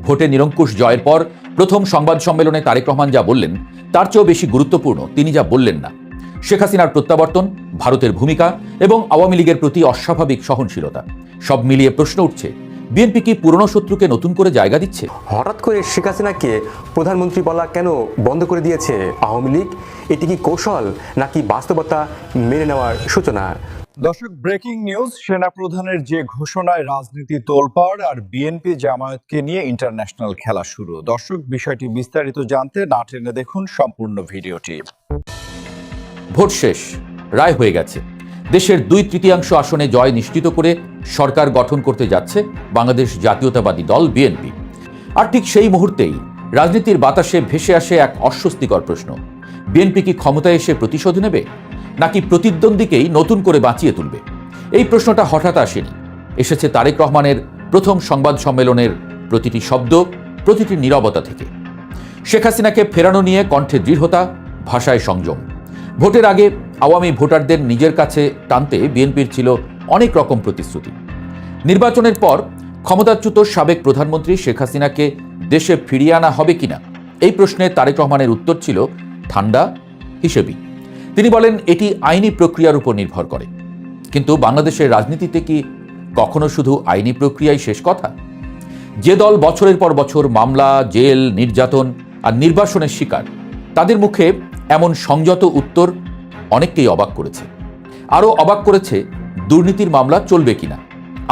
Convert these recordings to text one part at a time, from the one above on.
ভোটে নিরঙ্কুশ জয়ের পর প্রথম সংবাদ সম্মেলনে তারেক রহমান যা বললেন তার চেয়েও বেশি গুরুত্বপূর্ণ তিনি যা বললেন না। শেখ হাসিনার প্রত্যাবর্তন, ভারতের ভূমিকা এবং আওয়ামী লীগের প্রতি অস্বাভাবিক সহনশীলতা, সব মিলিয়ে প্রশ্ন উঠছে, বিএনপি কি পুরনো শত্রুকে নতুন করে জায়গা দিচ্ছে? হঠাৎ করে শেখ হাসিনাকে প্রধানমন্ত্রী বলা কেন বন্ধ করে দিয়েছে আওয়ামী লীগ? এটি কি কৌশল নাকি বাস্তবতা মেনে নেওয়ার সূচনা? দর্শক, ব্রেকিং নিউজ। সেনাপ্রধানের যে ঘোষণায় রাজনীতি তোলপাড়, আর বিএনপি জামায়াতকে নিয়ে ইন্টারন্যাশনাল খেলা শুরু। দর্শক, বিষয়টি বিস্তারিত জানতে না টেনে দেখুন সম্পূর্ণ ভিডিওটি। ভোট শেষ, রায় হয়ে গেছে। দেশের 2/3 আসনে জয় নিশ্চিত করে সরকার গঠন করতে যাচ্ছে বাংলাদেশ জাতীয়তাবাদী দল বিএনপি। আর ঠিক সেই মুহূর্তেই রাজনীতির বাতাসে ভেসে আসে এক অস্বস্তিকর প্রশ্ন, বিএনপি কি ক্ষমতায় এসে প্রতিশোধ নেবে নাকি প্রতিদ্বন্দ্বীকেই নতুন করে বাঁচিয়ে তুলবে? এই প্রশ্নটা হঠাৎ আসেনি, এসেছে তারেক রহমানের প্রথম সংবাদ সম্মেলনের প্রতিটি শব্দ, প্রতিটি নীরবতা থেকে। শেখ হাসিনাকে ফেরানো নিয়ে কণ্ঠে দৃঢ়তা, ভাষায় সংযম। ভোটের আগে আওয়ামী ভোটারদের নিজের কাছে টানতে বিএনপির ছিল অনেক রকম প্রতিশ্রুতি। নির্বাচনের পর ক্ষমতাচ্যুত সাবেক প্রধানমন্ত্রী শেখ হাসিনাকে দেশে ফিরিয়ে আনা হবে কিনা, এই প্রশ্নে তারেক রহমানের উত্তর ছিল ঠান্ডা হিসেবেই। তিনি বলেন এটি আইনি প্রক্রিয়ার উপর নির্ভর করে। কিন্তু বাংলাদেশের রাজনীতিতে কি কখনো শুধু আইনি প্রক্রিয়াই শেষ কথা? যে দল বছরের পর বছর মামলা, জেল, নির্যাতন আর নির্বাসনের শিকার, তাদের মুখে এমন সংযত উত্তর অনেককেই অবাক করেছে। আরও অবাক করেছে দুর্নীতির মামলা চলবে কিনা,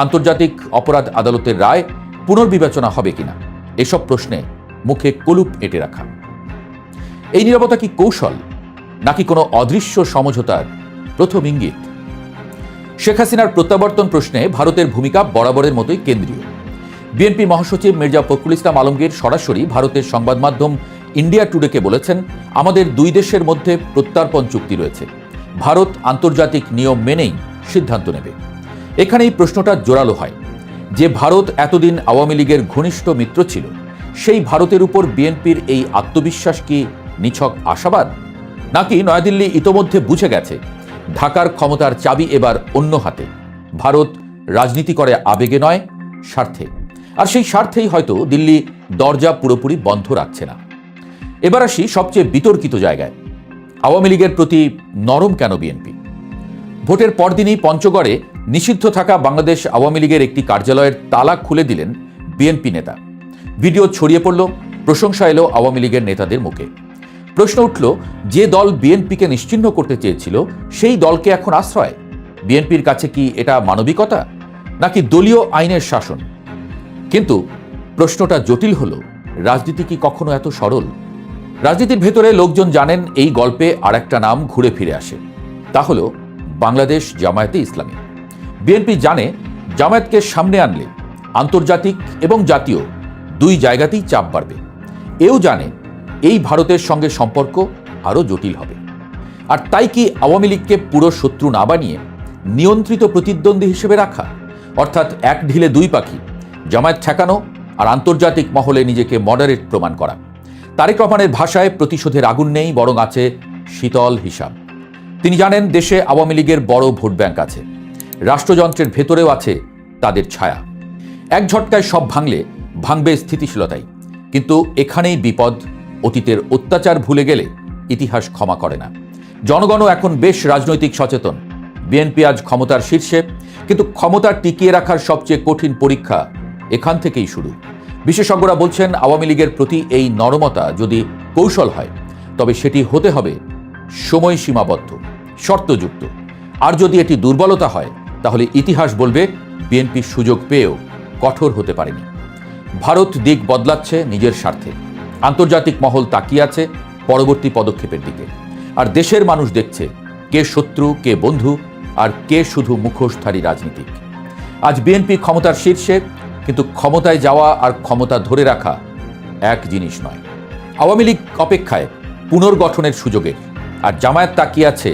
আন্তর্জাতিক অপরাধ আদালতের রায় পুনর্বিবেচনা হবে কিনা, এসব প্রশ্নে মুখে কলুপ এঁটে রাখা। এই নীরবতা কি কৌশল নাকি কোনো অদৃশ্য সমঝোতার প্রথম ইঙ্গিত? শেখ হাসিনার প্রত্যাবর্তন প্রশ্নে ভারতের ভূমিকা বরাবরের মতোই কেন্দ্রীয়। বিএনপি মহাসচিব মির্জা ফখরুল ইসলাম আলমগীর সরাসরি ভারতের সংবাদ মাধ্যম ইন্ডিয়া টুডেকে বলেছেন, আমাদের দুই দেশের মধ্যে প্রত্যর্পণ চুক্তি রয়েছে, ভারত আন্তর্জাতিক নিয়ম মেনেই সিদ্ধান্ত নেবে। এখানেই প্রশ্নটা জোরালো হয় যে ভারত এতদিন আওয়ামী লীগের ঘনিষ্ঠ মিত্র ছিল, সেই ভারতের উপর বিএনপির এই আত্মবিশ্বাস কি নিছক আশাবাদ, নাকি নয়াদিল্লি ইতোমধ্যে বুঝে গেছে ঢাকার ক্ষমতার চাবি এবার অন্য হাতে? ভারত রাজনীতি করে আবেগে নয়, স্বার্থে। আর সেই স্বার্থেই হয়তো দিল্লি দরজা পুরোপুরি বন্ধ রাখছে না। এবার আসি সবচেয়ে বিতর্কিত জায়গায়, আওয়ামী লীগের প্রতি নরম কেন বিএনপি? ভোটের পরদিনই পঞ্চগড়ে নিষিদ্ধ থাকা বাংলাদেশ আওয়ামী লীগের একটি কার্যালয়ের তালা খুলে দিলেন বিএনপি নেতা। ভিডিও ছড়িয়ে পড়ল, প্রশংসা এলো আওয়ামী লীগের নেতাদের মুখে। প্রশ্ন উঠল, যে দল বিএনপিকে নিশ্চিহ্ন করতে চেয়েছিল সেই দলকে এখন আশ্রয়। বিএনপির কাছে কি এটা মানবিকতা নাকি দলীয় আইনের শাসন? কিন্তু প্রশ্নটা জটিল হলো, রাজনীতি কি কখনো এত সরল? রাজনীতির ভেতরে লোকজন জানেন এই গল্পে আর একটা নাম ঘুরে ফিরে আসে, তা হলো বাংলাদেশ জামায়াতে ইসলামী। বিএনপি জানে জামায়াতকে সামনে আনলে আন্তর্জাতিক এবং জাতীয় দুই জায়গাতেই চাপ বাড়বে। এও জানে এই ভারতের সঙ্গে সম্পর্ক আরও জটিল হবে। আর তাই কি আওয়ামী লীগকে পুরো শত্রু না বানিয়ে নিয়ন্ত্রিত প্রতিদ্বন্দ্বী হিসেবে রাখা, অর্থাৎ এক ঢিলে দুই পাখি, জামায়াত ঠেকানো আর আন্তর্জাতিক মহলে নিজেকে মডারেট প্রমাণ করা? তারেক রহমানের ভাষায় প্রতিশোধের আগুন নেই, বরং আছে শীতল হিসাব। তিনি জানেন দেশে আওয়ামী লীগের বড় ভোট ব্যাংক আছে, রাষ্ট্রযন্ত্রের ভেতরেও আছে তাদের ছায়া। এক ঝটকায় সব ভাঙবে স্থিতিশীলতাই। কিন্তু এখানেই বিপদ, অতীতের অত্যাচার ভুলে গেলে ইতিহাস ক্ষমা করে না। জনগণও এখন বেশ রাজনৈতিক সচেতন। বিএনপি আজ ক্ষমতার শীর্ষে, কিন্তু ক্ষমতা টিকিয়ে রাখার সবচেয়ে কঠিন পরীক্ষা এখান থেকেই শুরু। বিশেষজ্ঞরা বলছেন আওয়ামী লীগের প্রতি এই নরমতা যদি কৌশল হয় তবে সেটি হতে হবে সময় সীমাবদ্ধ, শর্তযুক্ত। আর যদি এটি দুর্বলতা হয় তাহলে ইতিহাস বলবে বিএনপি সুযোগ পেয়েও কঠোর হতে পারেনি। ভারত দিক বদলাচ্ছে নিজের স্বার্থে, আন্তর্জাতিক মহল তাকিয়ে আছে পরবর্তী পদক্ষেপের দিকে। আর দেশের মানুষ দেখছে কে শত্রু, কে বন্ধু, আর কে শুধু মুখোশধারী রাজনীতিক। আজ বিএনপি ক্ষমতার শীর্ষে, কিন্তু ক্ষমতায় যাওয়া আর ক্ষমতা ধরে রাখা এক জিনিস নয়। আওয়ামী লীগ অপেক্ষায় পুনর্গঠনের সুযোগের, আর জামায়াত তাকিয়ে আছে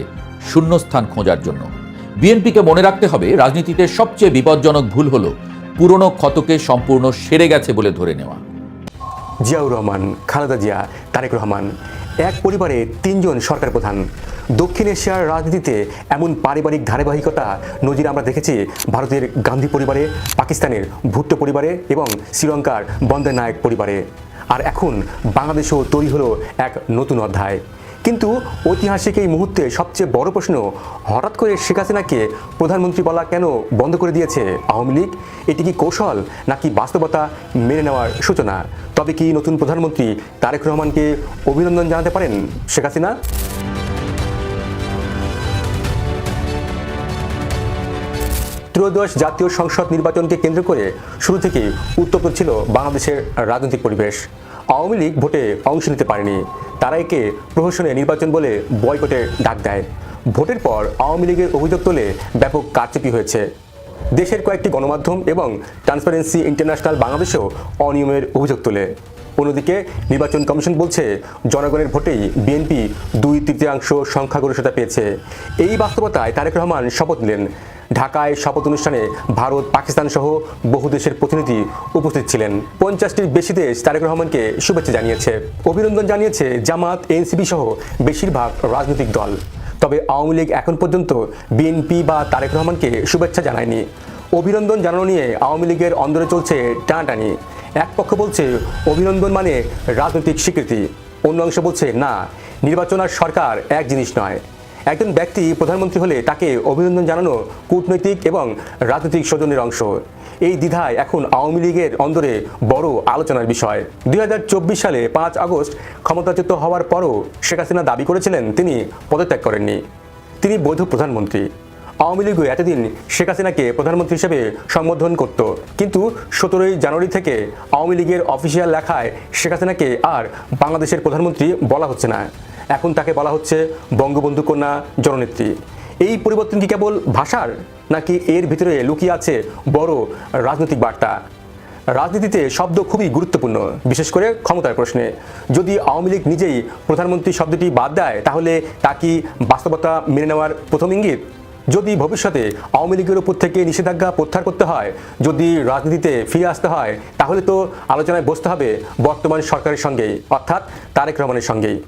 শূন্যস্থান খোঁজার জন্য। বিএনপিকে মনে রাখতে হবে রাজনীতিতে সবচেয়ে বিপজ্জনক ভুল হলো পুরনো ক্ষতকে সম্পূর্ণ সেরে গেছে বলে ধরে নেওয়া। জিয়াউর রহমান, খালেদা জিয়া, তারেক রহমান এক পরিবারে 3 জন সরকার প্রধান। দক্ষিণ এশিয়ার রাজনীতিতে এমন পারিবারিক ধারাবাহিকতা নজির আমরা দেখেছি ভারতের গান্ধী পরিবারে, পাকিস্তানের ভুট্টো পরিবারে এবং শ্রীলঙ্কার বন্দে নায়ক পরিবারে। আর এখন বাংলাদেশেও তৈরি হলো এক নতুন অধ্যায়। কিন্তু ঐতিহাসিক এই মুহূর্তে সবচেয়ে বড় প্রশ্ন, হঠাৎ করে শেখ হাসিনাকে প্রধানমন্ত্রী বলা কেন বন্ধ করে দিয়েছে আওয়ামী লীগ? এটি কি কৌশল নাকি বাস্তবতা মেনে নেওয়ার সূচনা? তবে কি নতুন প্রধানমন্ত্রী তারেক রহমানকে অভিনন্দন জানাতে পারেন শেখ হাসিনা? ত্রয়োদশ জাতীয় সংসদ নির্বাচনকে কেন্দ্র করে শুরু থেকে উত্তপ্ত ছিল বাংলাদেশের রাজনৈতিক পরিবেশ। আওয়ামী লীগ ভোটে অংশ নিতে পারেনি, তারা একে প্রহসনে নির্বাচন বলে বয়কটের ডাক দেয়। ভোটের পর আওয়ামী লীগের অভিযোগ তোলে ব্যাপক কারচুপি হয়েছে। দেশের কয়েকটি গণমাধ্যম এবং ট্রান্সপারেন্সি ইন্টারন্যাশনাল বাংলাদেশেও অনিয়মের অভিযোগ তোলে। অন্যদিকে নির্বাচন কমিশন বলছে জনগণের ভোটেই বিএনপি 2/3 সংখ্যাগরিষ্ঠতা পেয়েছে। এই বাস্তবতায় তারেক রহমান শপথ নিলেন। ঢাকায় শপথ অনুষ্ঠানে ভারত, পাকিস্তান সহ বহু দেশের প্রতিনিধি উপস্থিত ছিলেন। 50টির বেশি দেশ তারেক রহমানকে শুভেচ্ছা জানিয়েছে, অভিনন্দন জানিয়েছে জামাত, এনসিপি সহ বেশিরভাগ রাজনৈতিক দল। তবে আওয়ামী লীগ এখন পর্যন্ত বিএনপি বা তারেক রহমানকে শুভেচ্ছা জানায়নি। অভিনন্দন জানানো নিয়ে আওয়ামী লীগের অন্দরে চলছে টানাটানি। এক পক্ষ বলছে অভিনন্দন মানে রাজনৈতিক স্বীকৃতি, অন্য অংশ বলছে না, নির্বাচন আর সরকার এক জিনিস নয়। একজন ব্যক্তি প্রধানমন্ত্রী হলে তাকে অভিনন্দন জানানো কূটনৈতিক এবং রাজনৈতিক সৌজন্যের অংশ। এই দ্বিধায় এখন আওয়ামী লীগের অন্দরে বড় আলোচনার বিষয়। 2024 সালে 5 আগস্ট ক্ষমতাচ্যুত হওয়ার পরও শেখ হাসিনা দাবি করেছিলেন তিনি পদত্যাগ করেননি, তিনি বৈধ প্রধানমন্ত্রী। আওয়ামী লীগও এতদিন শেখ হাসিনাকে প্রধানমন্ত্রী হিসেবে সম্বোধন করত, কিন্তু 17 জানুয়ারি থেকে আওয়ামী লীগের অফিসিয়াল লেখায় শেখ হাসিনাকে আর বাংলাদেশের প্রধানমন্ত্রী বলা হচ্ছে না, এখন তাকে বলা হচ্ছে বঙ্গবন্ধু কন্যা জননেত্রী। এই পরিবর্তন কি কেবল ভাষার, নাকি এর ভিতরে লুকিয়ে আছে বড় রাজনৈতিক বার্তা? রাজনীতিতে শব্দ খুবই গুরুত্বপূর্ণ, বিশেষ করে ক্ষমতার প্রশ্নে। যদি আওয়ামী লীগ নিজেই প্রধানমন্ত্রী শব্দটি বাদ দেয়, তাহলে তা কি বাস্তবতা মেনে নেওয়ার প্রথম ইঙ্গিত? যদি ভবিষ্যতে আওয়ামী লীগের উপর থেকে নিষেধাজ্ঞা প্রত্যাহার করতে হয়, যদি রাজনীতিতে ফিরে আসতে হয়, তাহলে তো আলোচনায় বসতে হবে বর্তমান সরকারের সঙ্গেই, অর্থাৎ তারেক রহমানের সঙ্গেই।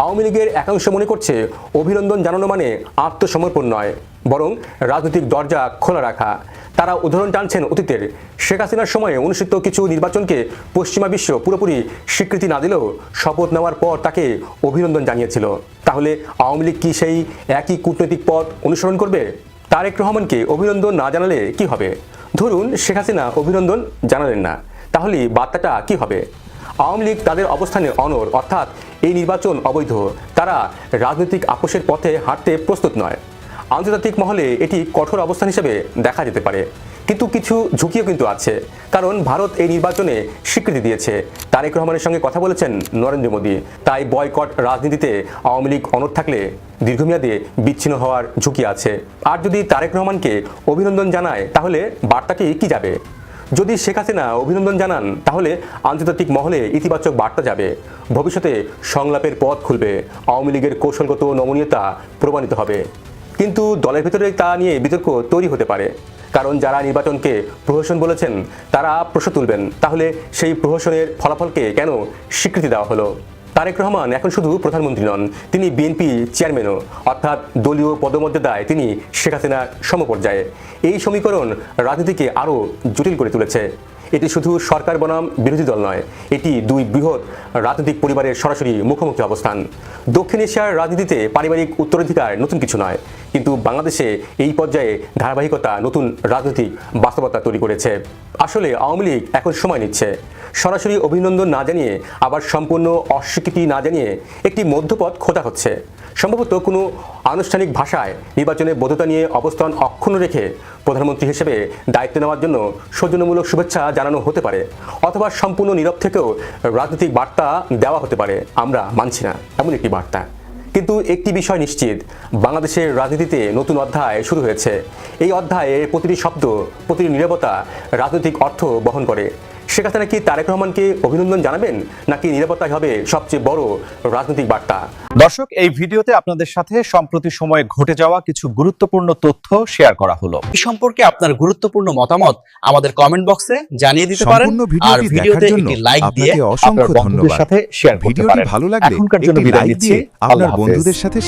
আওয়ামী লীগের একাংশ মনে করছে অভিনন্দন জানানো মানে আত্মসমর্পণ নয়, বরং রাজনৈতিক দরজা খোলা রাখা। তারা উদাহরণ টানছেন অতীতের। শেখ হাসিনার সময়ে অনুষ্ঠিত কিছু নির্বাচনকে পশ্চিমা বিশ্ব পুরোপুরি স্বীকৃতি না দিলেও শপথ নেওয়ার পর তাকে অভিনন্দন জানিয়েছিল। তাহলে আওয়ামী লীগ কি সেই একই কূটনৈতিক পথ অনুসরণ করবে? তারেক রহমানকে অভিনন্দন না জানালে কি হবে? ধরুন শেখ হাসিনা অভিনন্দন জানালেন না, তাহলে বার্তাটা কি হবে? আওয়ামী লীগ তাদের অবস্থানে অনড়, অর্থাৎ এই নির্বাচন অবৈধ। তারা রাজনৈতিক আপোষের পথে হাঁটতে প্রস্তুত নয়। আন্তর্জাতিক মহলে এটি কঠোর অবস্থান হিসেবে দেখা যেতে পারে, কিন্তু কিছু ঝুঁকিও কিন্তু আছে। কারণ ভারত এই নির্বাচনে স্বীকৃতি দিয়েছে, তারেক রহমানের সঙ্গে কথা বলেছেন নরেন্দ্র মোদী। তাই বয়কট রাজনীতিতে আওয়ামী লীগ অনড় থাকলে দীর্ঘমেয়াদে বিচ্ছিন্ন হওয়ার ঝুঁকি আছে। আর যদি তারেক রহমানকে অভিনন্দন জানায়, তাহলে বার্তাটি কি যাবে? যদি শেখ হাসিনা অভিনন্দন জানান, তাহলে আন্তর্জাতিক মহলে ইতিবাচক বার্তা যাবে। ভবিষ্যতে সংলাপের পথ খুলবে, আওয়ামী লীগের কৌশলগত নমনীয়তা প্রমাণিত হবে। কিন্তু দলের ভিতরে তা নিয়ে বিতর্ক তৈরি হতে পারে, কারণ যারা নির্বাচনকে প্রহসন বলেছেন তারা প্রশ্ন তুলবেন, তাহলে সেই প্রহসনের ফলাফলকে কেন স্বীকৃতি দেওয়া হলো? তারেক রহমান এখন শুধু প্রধানমন্ত্রী নন, তিনি বিএনপি চেয়ারম্যানও, অর্থাৎ দলীয় পদমর্যাদায় তিনি শেখ হাসিনার সমপর্যায়ে। এই সমীকরণ রাজনীতিকে আরও জটিল করে তুলেছে। এটি শুধু সরকার বনাম বিরোধী দল নয়, এটি দুই বৃহৎ রাজনৈতিক পরিবারের সরাসরি মুখোমুখি অবস্থান। দক্ষিণ এশিয়ার রাজনীতিতে পারিবারিক উত্তরাধিকার নতুন কিছু নয়, কিন্তু বাংলাদেশে এই পর্যায়ে ধারাবাহিকতা নতুন রাজনৈতিক বাস্তবতা তৈরি করেছে। আসলে আওয়ামী লীগ এখন সময় নিচ্ছে, সরাসরি অভিনন্দন না জানিয়ে আবার সম্পূর্ণ অস্বীকৃতি না জানিয়ে একটি মধ্যপথ খোঁজা হচ্ছে। সম্ভবত কোনো আনুষ্ঠানিক ভাষায় নির্বাচনের বৈধতা নিয়ে অবস্থান অক্ষুণ্ণ রেখে প্রধানমন্ত্রী হিসেবে দায়িত্ব নেওয়ার জন্য সৌজন্যমূলক শুভেচ্ছা জানানো হতে পারে, অথবা সম্পূর্ণ নীরব থেকেও রাজনৈতিক বার্তা দেওয়া হতে পারে, আমরা মানছি না এমন একটি বার্তা। কিন্তু একটি বিষয় নিশ্চিত, বাংলাদেশের রাজনীতিতে নতুন অধ্যায় শুরু হয়েছে। এই অধ্যায়ে প্রতিটি শব্দ, প্রতিটি নীরবতা রাজনৈতিক অর্থ বহন করে। শেখ হাসিনা কি তারেক রহমানকে অভিনন্দন জানাবেন, নাকি নিরাপত্তাই হবে সবচেয়ে বড় রাজনৈতিক বার্তা? দর্শক, এই ভিডিওতে আপনাদের সাথে সম্প্রতি সময়ে ঘটে যাওয়া কিছু গুরুত্বপূর্ণ তথ্য শেয়ার করা হলো। এই সম্পর্কে আপনার গুরুত্বপূর্ণ মতামত আমাদের কমেন্ট বক্সে জানিয়ে দিতে পারেন। আর ভিডিওতে একটি লাইক দিয়ে আপনাকে অসংখ্য আপনার বন্ধুদের ধন্যবাদ। সাথে শেয়ার করতে ভিডিওটি পারেন। ভালো লাগলে এখনকার জন্য একটি বিদায় লাইক নিচ্ছি। দিয়ে আপনার আল্লাহ হাফেজ। বন্ধুদের সাথে